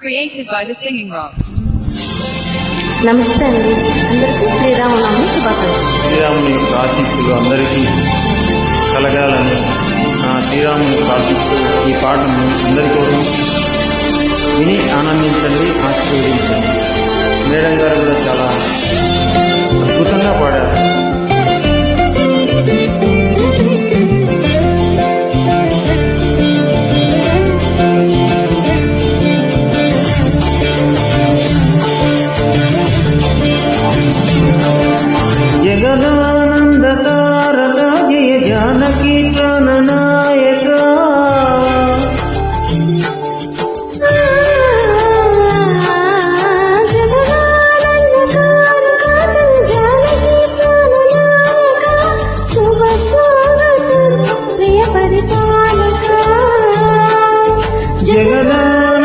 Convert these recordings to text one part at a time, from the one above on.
Created by the Singing Rock. నమస్తే అండి, అందరికీ శ్రీరామనవమి శుభాకాంక్షలు. శ్రీరాముని యొక్క ఆశీస్సులు అందరికీ కలగాలని శ్రీరాముని యొక్క ఆశీస్సులు ఈ పాటను అందరి కోసం విని ఆనందించండి, ఆశీర్వదించండి. మేడం గారు కూడా చాలా అద్భుతంగా పాడారు. జగదానందకారక జయ జానకి ప్రాణనాయక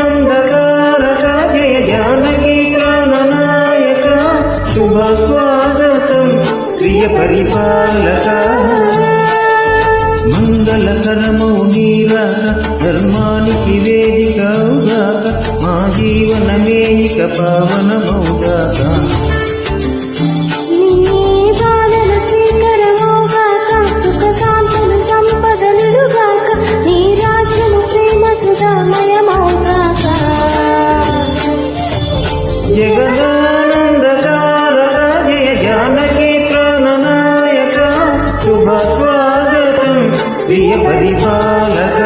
జగదానందకారక జయ జానకి ప్రాణనాయక శుభ స్వాగతం ప్రియ పరిపాలక. మంగళకరమౌ నీరాక ధర్మానికి వేదికవుగాక, మా జీవనమే ఇక పావనమౌగాక. జగదానందకారక జయ జానకి ప్రాణనాయక శుభ స్వాగతం ప్రియ పరిపాలక.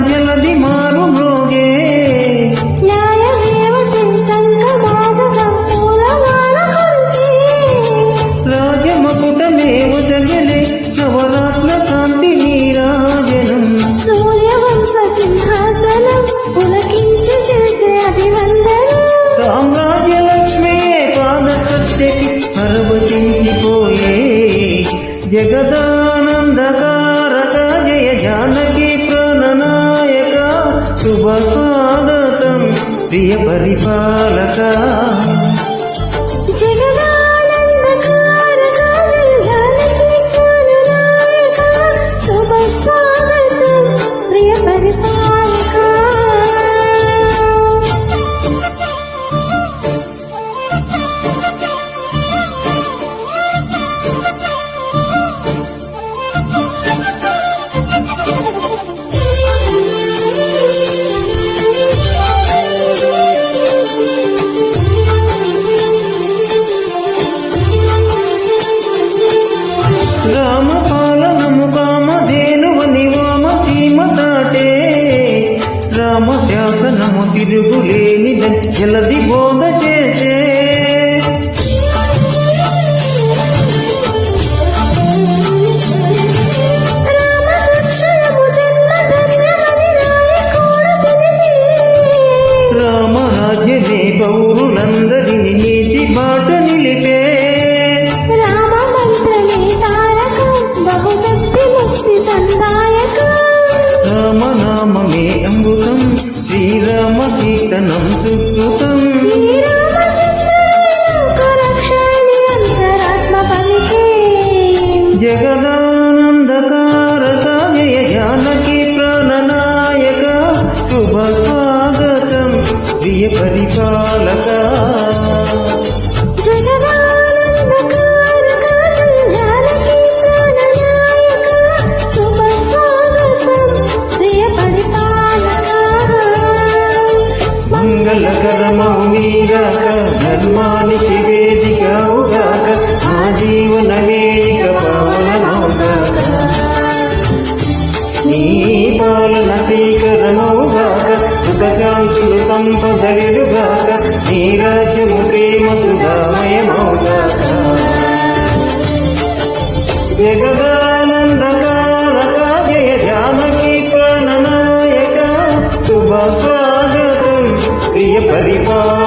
జలది మారు మ్రోగే రాజమకుటమేవ జగలే నవరాత్న కాంతి నీరాజనం. సూర్యవంశ సింహాసనం పులకించి చేసే అభివందనం. సామ్రాజ్యలక్ష్మే పాదకట్టెకి హరవచించిపోయే. జగదానందకారక జయ జానకి ప్రాణనాయక శుభ స్వాగతం ప్రియ పరిపాలక. జగదానందకారక జయ జానకి ప్రాణనాయక శుభ స్వాగతం ప్రియ పరిపాలక. రామపాలనము కామధేనువని వామ సీమ దాటే, రామశాసనము తిరుగులేని జలది బోధ చేసే. రామరాజ్యమే పౌరులందరిని నీతి బాట నిలిపే. రామనామమే అమృతం శ్రీరామ కీర్తనం సుకృతం. జగదానందకారక జయ జానకి ప్రాణనాయక శుభ స్వాగతం ప్రియ పరిపాలక. మంగళకరమౌ నీరాక ధర్మానికి వేదికవుగాక, మా జీవనమే ఇక పావనమౌగాక. నీ పాలన శ్రీకరమౌగాక, సుఖశాంతులు సంపదలుగాక. నీరా జగదానందకారక జయ జానకి ప్రాణనాయక శుభ స్వాగతం ప్రియ పరిపాలక